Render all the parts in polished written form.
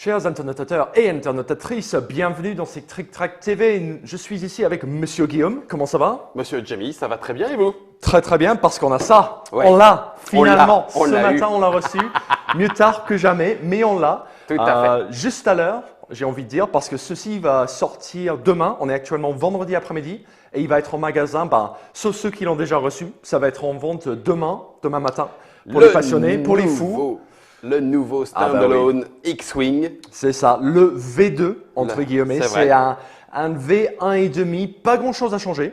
Chers internauteurs et internautatrices, bienvenue dans ces Trick Track TV. Je suis ici avec Monsieur Guillaume. Comment ça va? Monsieur Jamie, ça va très bien et vous? Très bien parce qu'on a ça. Ouais. On l'a finalement. On Ce l'a matin, on l'a reçu. Mieux tard que jamais, mais on l'a. Tout à fait. Juste à l'heure, j'ai envie de dire, parce que ceci va sortir demain. On est actuellement vendredi après-midi et il va être en magasin. Sauf ceux qui l'ont déjà reçu, ça va être en vente demain matin pour les passionnés, pour les fous. Le nouveau standalone X-Wing. C'est ça, le V2 entre guillemets. C'est un V1,5, pas grand-chose à changer.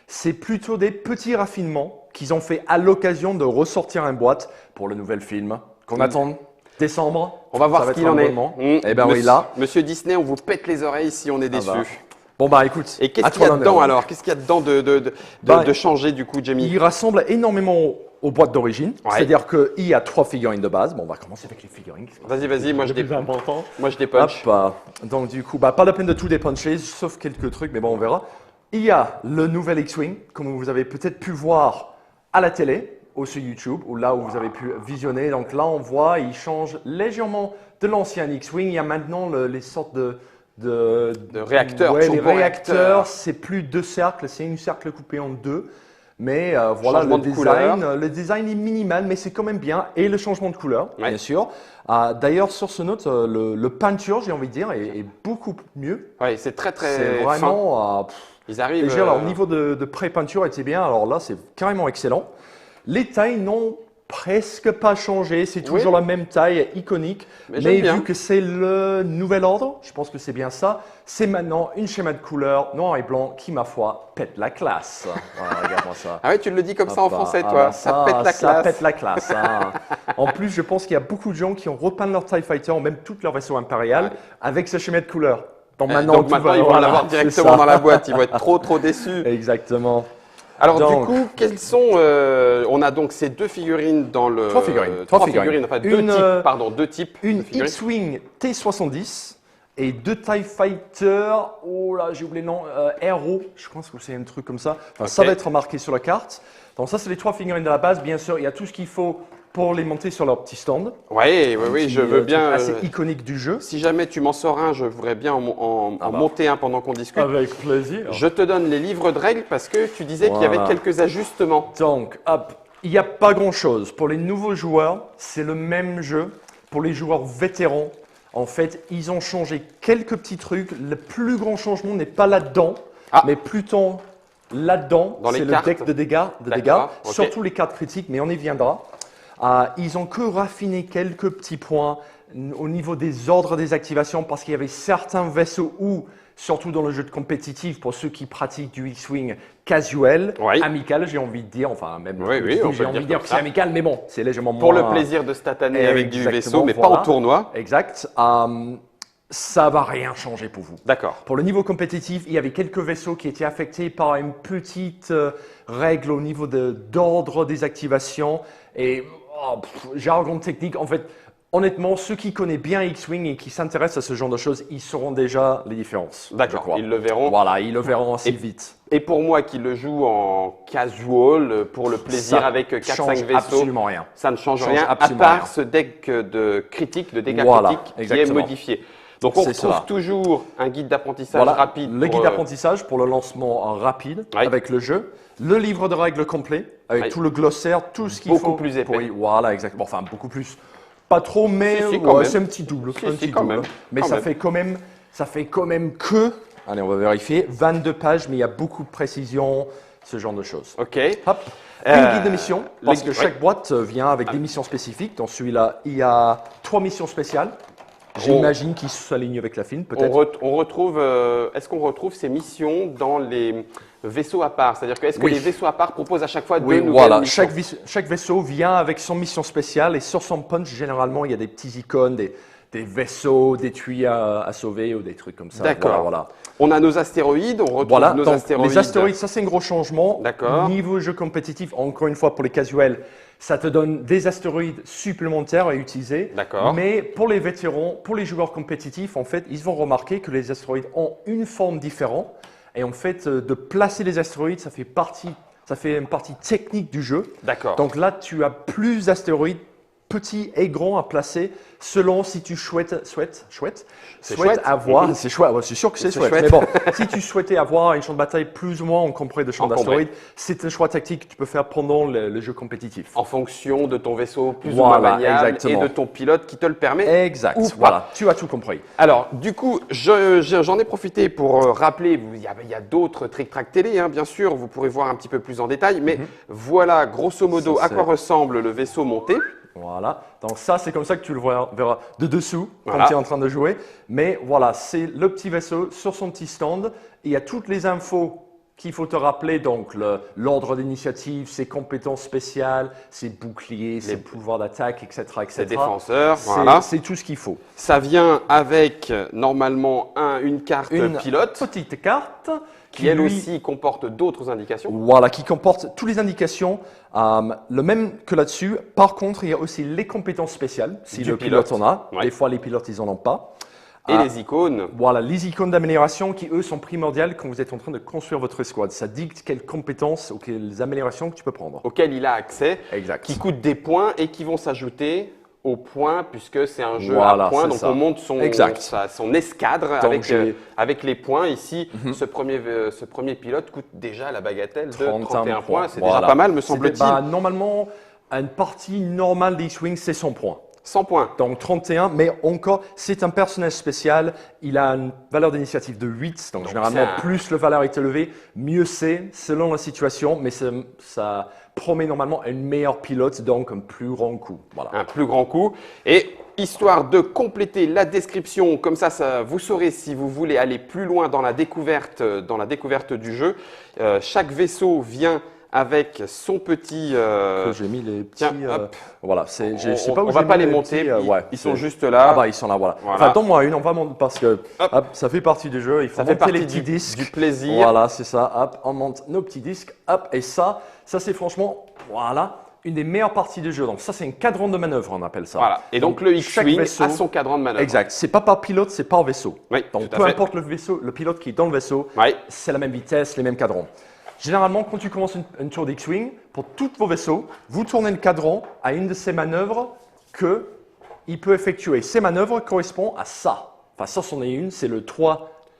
C'est plutôt des petits raffinements qu'ils ont fait à l'occasion de ressortir une boîte pour le nouvel film qu'on attend décembre. On va voir ce qu'il en est. Eh ben oui, là. Monsieur Disney, on vous pète les oreilles si on est déçu. Bon écoute. Et qu'est-ce qu'il y a dedans alors? Qu'est-ce qu'il y a dedans de changer du coup, Jamie? Il rassemble énormément aux boîtes d'origine. Ouais. C'est-à-dire qu'il y a 3 figurines de base. Bon, on va commencer avec les figurines. Vas-y, moi je dépunch. Donc du coup, pas la peine de tout dépuncher, sauf quelques trucs, mais bon, on verra. Il y a le nouvel X-Wing, comme vous avez peut-être pu voir à la télé ou sur YouTube, ou là où vous avez pu visionner. Donc là, on voit, il change légèrement de l'ancien X-Wing. Il y a maintenant les sortes de réacteurs. Ouais, les réacteurs, c'est plus 2 cercles, c'est une cercle coupé en 2. Mais voilà, le design est minimal, mais c'est quand même bien. Et le changement de couleur, bien sûr. D'ailleurs, sur ce note, le peinture, j'ai envie de dire, est beaucoup mieux. Oui, c'est très c'est vraiment. Ils arrivent. Alors, au niveau de pré-peinture, était bien. Alors là, c'est carrément excellent. Les tailles n'ont presque pas changé. C'est toujours la même taille iconique. Mais vu que c'est le nouvel ordre, je pense que c'est bien ça. C'est maintenant une schéma de couleur noir et blanc qui, ma foi, pète la classe. Voilà, regarde-moi ça. Ah ouais, tu le dis comme ça en français, toi. Ça pète la classe. Ça pète la classe. En plus, je pense qu'il y a beaucoup de gens qui ont repeint leur TIE Fighter, même tout leur vaisseau impérial, avec ce schéma de couleur. Donc maintenant, ils vont l'avoir directement dans la boîte. Ils vont être trop déçus. Exactement. Alors du coup, quels sont on a donc ces 2 figurines dans le… 3 figurines. Enfin, deux types. Une X-Wing T70 et 2 TIE Fighter, oh là, j'ai oublié le nom, Aero, je pense que c'est un truc comme ça. Enfin, ça va être marqué sur la carte. Donc ça, c'est les 3 figurines de la base. Bien sûr, il y a tout ce qu'il faut pour les monter sur leur petit stand. Oui, je veux bien. Assez iconique du jeu. Si jamais tu m'en sors un, je voudrais bien en monter un pendant qu'on discute. Avec plaisir. Je te donne les livres de règles parce que tu disais qu'il y avait quelques ajustements. Donc, il n'y a pas grand-chose. Pour les nouveaux joueurs, c'est le même jeu. Pour les joueurs vétérans, en fait, ils ont changé quelques petits trucs. Le plus grand changement n'est pas là-dedans, mais plutôt là-dedans. C'est le deck de dégâts, surtout les cartes critiques, mais on y viendra. Ils ont que raffiné quelques petits points au niveau des ordres des activations parce qu'il y avait certains vaisseaux où, surtout dans le jeu de compétitif, pour ceux qui pratiquent du X-Wing casual, amical, j'ai envie de dire, enfin même j'ai envie de dire que c'est amical, mais bon, c'est légèrement moins… Pour le plaisir de se tataner avec du vaisseau, mais pas en tournoi. Exact. Ça va rien changer pour vous. D'accord. Pour le niveau compétitif, il y avait quelques vaisseaux qui étaient affectés par une petite règle au niveau d'ordre des activations et jargon technique. En fait, honnêtement, ceux qui connaissent bien X-Wing et qui s'intéressent à ce genre de choses, ils sauront déjà les différences. D'accord, ils le verront. Voilà, ils le verront assez vite. Et pour moi qui le joue en casual, pour le plaisir avec 4-5 vaisseaux, absolument rien. Ça ne change rien, à part ce deck de critiques, de dégâts critiques qui est modifié. Donc on retrouve toujours un guide d'apprentissage rapide. Le guide d'apprentissage pour le lancement rapide avec le jeu. Le livre de règles complet avec tout le glossaire, tout ce qu'il faut. Beaucoup plus épais. Voilà, exactement. Enfin, beaucoup plus. Pas trop, mais c'est un petit double. Mais ça fait quand même que, allez, on va vérifier, 22 pages, mais il y a beaucoup de précision, ce genre de choses. OK. Hop. Une guide de mission, parce que chaque boîte vient avec des missions spécifiques. Dans celui-là, il y a 3 missions spéciales. J'imagine qu'ils s'alignent avec la film, peut-être. Est-ce qu'on retrouve ces missions dans les vaisseaux à part? C'est-à-dire que est-ce que les vaisseaux à part proposent à chaque fois deux nouvelles missions? Chaque vaisseau vient avec son mission spéciale et sur son punch, généralement, il y a des petits icônes, des vaisseaux détruits à sauver ou des trucs comme ça. D'accord. Voilà. On a nos astéroïdes, on retrouve nos astéroïdes. Les astéroïdes, ça c'est un gros changement. D'accord. Niveau jeu compétitif, encore une fois pour les casuels, ça te donne des astéroïdes supplémentaires à utiliser. D'accord. Mais pour les vétérans, pour les joueurs compétitifs, en fait, ils vont remarquer que les astéroïdes ont une forme différente. Et en fait, de placer les astéroïdes, ça fait une partie technique du jeu. D'accord. Donc là, tu as plus d'astéroïdes petits et grands à placer selon si tu souhaites avoir. C'est chouette, ouais, c'est sûr que c'est chouette. Mais bon, si tu souhaitais avoir une champ de bataille plus ou moins encombré de champs d'astéroïdes, c'est un choix tactique que tu peux faire pendant le jeu compétitif. En fonction de ton vaisseau plus ou moins maniable et de ton pilote qui te le permet. Exact, voilà, tu as tout compris. Alors, du coup, j'en ai profité pour rappeler, il y a d'autres trick-track télé, hein, bien sûr, vous pourrez voir un petit peu plus en détail, mais voilà, grosso modo, à quoi ressemble le vaisseau monté. Voilà, donc ça c'est comme ça que tu le verras de dessous quand tu es en train de jouer. Mais voilà, c'est le petit vaisseau sur son petit stand. Il y a toutes les infos qu'il faut te rappeler, donc l'ordre d'initiative, ses compétences spéciales, ses boucliers, ses pouvoirs d'attaque, etc. Ses défenseurs, voilà. C'est tout ce qu'il faut. Ça vient avec normalement une carte pilote. Une petite carte. Qui elle aussi comporte d'autres indications. Voilà, qui comporte toutes les indications, le même que là-dessus. Par contre, il y a aussi les compétences spéciales, si le pilote en a. Des fois, les pilotes, ils n'en ont pas. Et les icônes. Voilà, les icônes d'amélioration qui, eux, sont primordiales quand vous êtes en train de construire votre escouade. Ça dicte quelles compétences ou quelles améliorations que tu peux prendre. Auxquelles il a accès, exact. Qui coûtent des points et qui vont s'ajouter aux points, puisque c'est un jeu à points. Donc, on monte son escadre avec les points. Ici, ce premier pilote coûte déjà la bagatelle de 31 points. C'est déjà pas mal, me semble-t-il. Normalement, une partie normale d'X-Wing, c'est 100 points. 100 points. Donc 31, mais encore, c'est un personnage spécial. Il a une valeur d'initiative de 8. Donc généralement, plus la valeur est élevée, mieux c'est, selon la situation. Mais ça promet normalement un meilleur pilote, donc un plus grand coup. Voilà. Un plus grand coup. Et histoire de compléter la description, comme ça vous saurez si vous voulez aller plus loin dans la découverte du jeu. Chaque vaisseau vient avec son petit. J'ai mis les petits. Voilà, je sais pas où on va pas les monter. Ils sont juste là. Ah bah ils sont là, voilà. Enfin, donne-moi une, on va monter parce que ça fait partie du jeu. Il faut monter les petits disques. Du plaisir. Voilà, c'est ça. Hop, on monte nos petits disques. Hop, et ça c'est franchement, voilà, une des meilleures parties du jeu. Donc ça, c'est un cadran de manœuvre, on appelle ça. Voilà. Et donc le X-Wing a son cadran de manœuvre. Exact. C'est pas par pilote, c'est par vaisseau. Oui, donc peu importe le vaisseau, le pilote qui est dans le vaisseau, c'est la même vitesse, les mêmes cadrans. Généralement, quand tu commences une tour d'X-Wing, pour tous vos vaisseaux, vous tournez le cadran à une de ces manœuvres qu'il peut effectuer. Ces manœuvres correspondent à ça. Enfin, ça, c'en est une, c'est le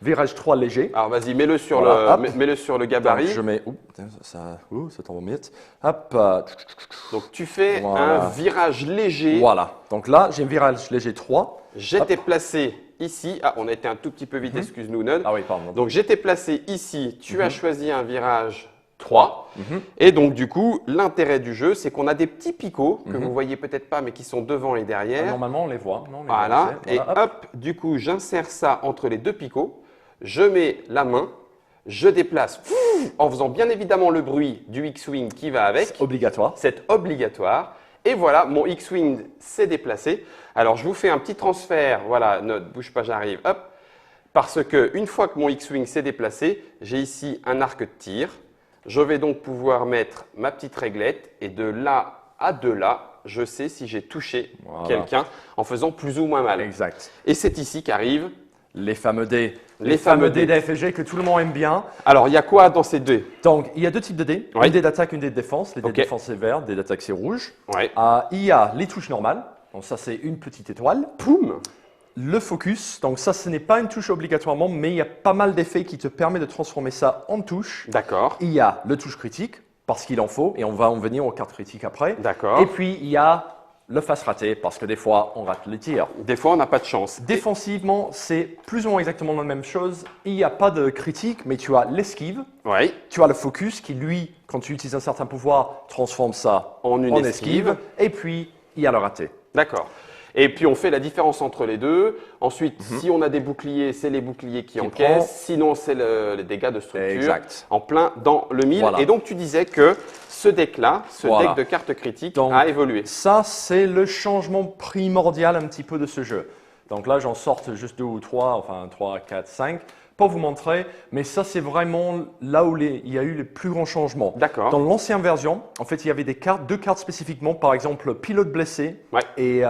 virage 3 léger. Alors, vas-y, mets-le sur le gabarit. Donc, je mets… ça tombe vite. Hop. Donc, tu fais un virage léger. Voilà. Donc là, j'ai un virage léger 3. J'étais placé ici. Ah, on a été un tout petit peu vite, excuse-nous, Nod. Ah oui, pardon. Donc, j'étais placé ici. Tu as choisi un virage 3. Et donc, du coup, l'intérêt du jeu, c'est qu'on a des petits picots que vous voyez peut-être pas, mais qui sont devant et derrière. Normalement, on les voit. Voilà. Et hop, du coup, j'insère ça entre les deux picots. Je mets la main. Je déplace en faisant bien évidemment le bruit du X-Wing qui va avec. C'est obligatoire. C'est obligatoire. Et voilà, mon X-Wing s'est déplacé. Alors, je vous fais un petit transfert. Voilà, ne bouge pas, j'arrive. Hop. Parce qu'une fois que mon X-Wing s'est déplacé, j'ai ici un arc de tir. Je vais donc pouvoir mettre ma petite réglette. Et de là à de là, je sais si j'ai touché quelqu'un en faisant plus ou moins mal. Exact. Et c'est ici qu'arrivent les fameux dés. Les fameux dés d'AFG que tout le monde aime bien. Alors, il y a quoi dans ces dés? Donc, il y a deux types de dés. Un dé d'attaque, un dé de défense. Les dés de défense, c'est vert. Les dés d'attaque, c'est rouge. Il y a les touches normales. Donc, ça, c'est une petite étoile. Poum! Le focus. Donc, ça, ce n'est pas une touche obligatoirement, mais il y a pas mal d'effets qui te permettent de transformer ça en touche. D'accord. Il y a le touche critique, parce qu'il en faut. Et on va en venir aux cartes critiques après. D'accord. Et puis, il y a le face raté, parce que des fois, on rate les tirs. Des fois, on n'a pas de chance. Défensivement, c'est plus ou moins exactement la même chose. Il n'y a pas de critique, mais tu as l'esquive. Oui. Tu as le focus qui, lui, quand tu utilises un certain pouvoir, transforme ça en une esquive. Et puis, il y a le raté. D'accord. Et puis, on fait la différence entre les deux. Ensuite, si on a des boucliers, c'est les boucliers qui encaissent. Sinon, c'est les dégâts de structure. Exact. En plein dans le mille. Voilà. Et donc, tu disais que ce deck-là, deck de cartes critiques, a évolué. Ça, c'est le changement primordial un petit peu de ce jeu. Donc là, j'en sorte juste 2 ou 3, enfin 3, 4, 5, pour vous montrer. Mais ça, c'est vraiment là où il y a eu les plus grands changements. D'accord. Dans l'ancienne version, en fait, il y avait deux cartes spécifiquement, par exemple, pilote blessé et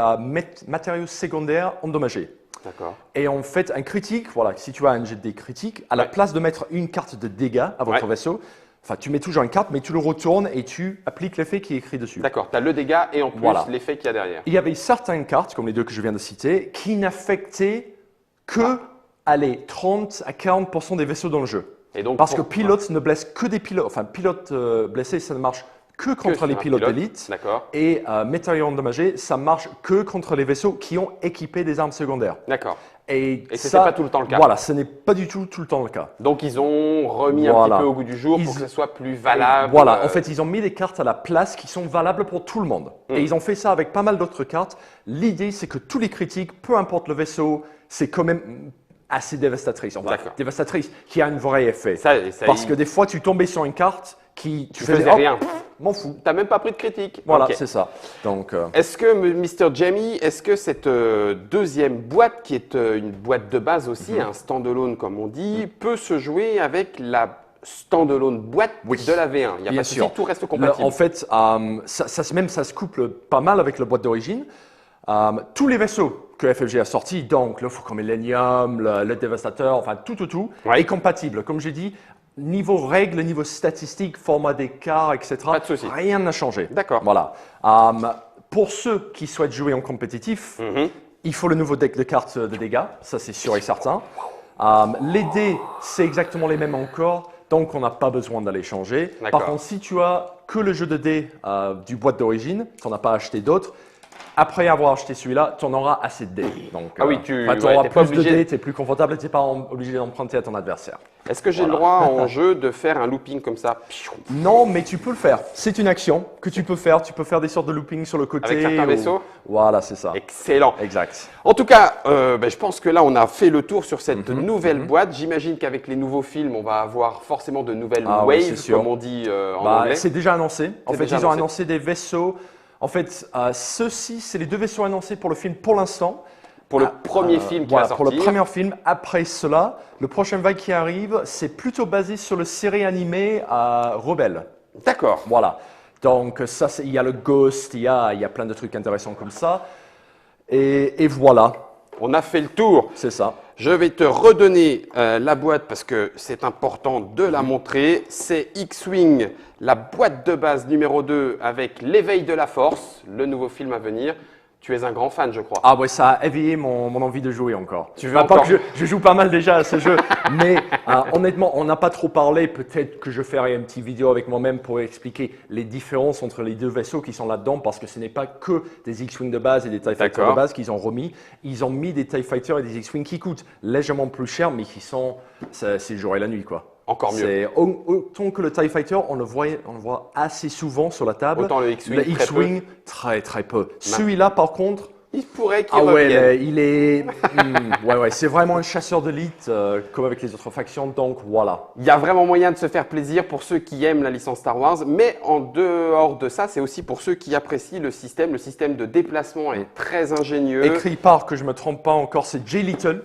matériaux secondaires endommagés. D'accord. Et en fait, un critique, voilà, si tu as un jet de dés critique, à la place de mettre une carte de dégâts à votre vaisseau, Enfin, tu mets toujours une carte, mais tu le retournes et tu appliques l'effet qui est écrit dessus. D'accord, tu as le dégât et en plus Voilà. l'effet qu'il y a derrière. Il y avait certaines cartes, comme les deux que je viens de citer, qui n'affectaient que, allez, 30 à 40% des vaisseaux dans le jeu. Et donc, Parce que pilote ne blesse que des pilotes. Enfin, pilote blessé, ça ne marche que contre sur les un pilotes pilote. d'élite. D'accord, Et matériaux endommagés, ça marche que contre les vaisseaux qui ont équipé des armes secondaires. d'accord. Et c'était ça, pas tout le temps le cas. Voilà, ce n'est pas du tout le temps le cas. Donc ils ont remis un Voilà. petit peu au goût du jour pour Ils- que ce soit plus valable. Voilà, en fait, ils ont mis des cartes à la place qui sont valables pour tout le monde. Mm. Et ils ont fait ça avec pas mal d'autres cartes. L'idée, c'est que tous les critiques, peu importe le vaisseau, c'est quand même assez dévastatrice. Enfin, D'accord. dévastatrice, qui a un vrai effet. Ça, Parce que des fois, tu tombais sur une carte qui tu faisais rien. M'en fous. T'as même pas pris de critique. Voilà, Ok. c'est ça. Donc, Est-ce que, Mr. Jamie, est-ce que cette deuxième boîte, qui est une boîte de base aussi, Mhm. un standalone comme on dit, peut se jouer avec la standalone boîte Oui. de la V1? Il n'y a Bien pas de souci, sûr. tout reste Le- compatible. en fait, ça se couple pas mal avec la boîte d'origine. Tous les vaisseaux que FFG a sortis, donc le Faucon Millennium, le Dévastateur, enfin tout, Ouais. est compatible. Comme j'ai dit, niveau règles, niveau statistique, format d'écart, etc. Pas de souci. Rien n'a changé. D'accord. Voilà. Pour ceux qui souhaitent jouer en compétitif, Mhm. il faut le nouveau deck de cartes de dégâts, ça c'est sûr et certain. Les dés, c'est exactement les mêmes encore, donc on n'a pas besoin d'aller changer. D'accord. Par contre, si tu as que le jeu de dés du boîte d'origine, tu n'en as pas acheté d'autres, après avoir acheté celui-là, tu en auras assez de dés. Donc, Ah oui, enfin, ouais, auras t'es pas plus de obligé- dés, tu es plus confortable et tu n'es pas obligé d'emprunter à ton adversaire. Est-ce que j'ai le Voilà. droit en jeu de faire un looping comme ça? Non, mais tu peux le faire. C'est une action que tu peux faire. Tu peux faire des sortes de looping sur le côté. Avec certains ou- vaisseaux? Voilà, c'est ça. Excellent. Exact. En tout cas, je pense que là, on a fait le tour sur cette Mhm, nouvelle boîte. J'imagine qu'avec les nouveaux films, on va avoir forcément de nouvelles Ah oui, c'est waves, sûr. comme on dit en Bah, anglais. c'est déjà annoncé. En C'est fait, déjà ils ont annoncé. annoncé des vaisseaux. En fait, ceux-ci, c'est les deux vaisseaux annoncés pour le film pour l'instant. Pour le premier film qui voilà, va pour le sortir. premier film. Après cela, le prochain vague qui arrive, c'est plutôt basé sur le série animée Rebelle. D'accord. Voilà. Donc, ça, il y a le Ghost, il y a plein de trucs intéressants comme ça. Et voilà, On a fait le tour. c'est ça. Je vais te redonner la boîte parce que c'est important de la montrer. C'est X-Wing, la boîte de base numéro 2 avec l'éveil de la force, le nouveau film à venir. Tu es un grand fan, je crois. Ah ouais, ça a éveillé mon envie de jouer encore. Tu veux Enfin, pas encore que je joue pas mal déjà à ce jeu, mais honnêtement, on n'a pas trop parlé. Peut-être que je ferai une petite vidéo avec moi-même pour expliquer les différences entre les deux vaisseaux qui sont là-dedans, parce que ce n'est pas que des X-Wing de base et des TIE Fighters D'accord. de base qu'ils ont remis. Ils ont mis des TIE Fighters et des X-Wing qui coûtent légèrement plus cher, mais qui sont, c'est le jour et la nuit, quoi. Encore mieux. C'est autant que le TIE Fighter, on le voit assez souvent sur la table. Autant le X-Wing, Le très X-Wing, très peu. Celui-là, par contre, Il pourrait qu'il ah ouais, revienne. il est, ouais, c'est vraiment un chasseur d'élite comme avec les autres factions. Donc voilà. Il y a vraiment moyen de se faire plaisir pour ceux qui aiment la licence Star Wars, mais en dehors de ça, c'est aussi pour ceux qui apprécient le système. Le système de déplacement est très ingénieux. Écrit par, que je me trompe pas encore, c'est Jay Little.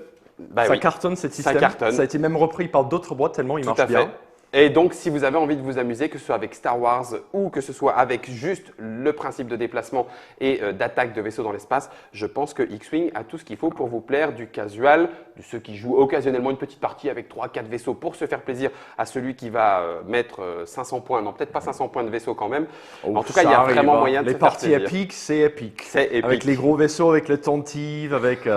Bah ça oui, cartonne cet ça système. cartonne. Ça a été même repris par d'autres boîtes tellement il tout marche à fait. bien. Et donc, si vous avez envie de vous amuser, que ce soit avec Star Wars ou que ce soit avec juste le principe de déplacement et d'attaque de vaisseaux dans l'espace, je pense que X-Wing a tout ce qu'il faut pour vous plaire, du casual, de ceux qui jouent occasionnellement une petite partie avec 3-4 vaisseaux pour se faire plaisir, à celui qui va mettre 500 points, non peut-être pas 500 points de vaisseau quand même. En tout cas, il y a vraiment moyen de Les se faire parties plaisir. épiques, c'est épique. C'est épique. Avec les gros vaisseaux, avec les tentatives, avec.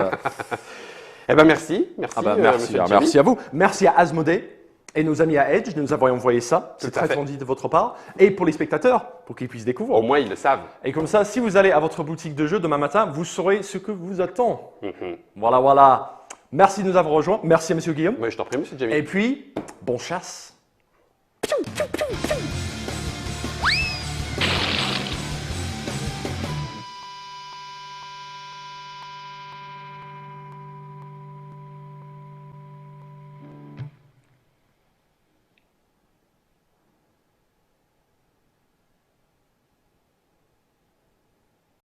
Eh ben merci, merci, merci, Monsieur merci Jimmy. à vous. Merci à Asmodée et nos amis à Edge de nous avoir envoyé ça. C'est Tout à très fait. gentil de votre part. Et pour les spectateurs, pour qu'ils puissent découvrir. Au moins, ils le savent. Et comme ça, si vous allez à votre boutique de jeux demain matin, vous saurez ce que vous attend. Mhm. Voilà. Merci de nous avoir rejoints. Merci à Monsieur Guillaume. Moi, je t'en prie, Monsieur Jamie. Et puis, bon chasse. Piou, piou, piou, piou.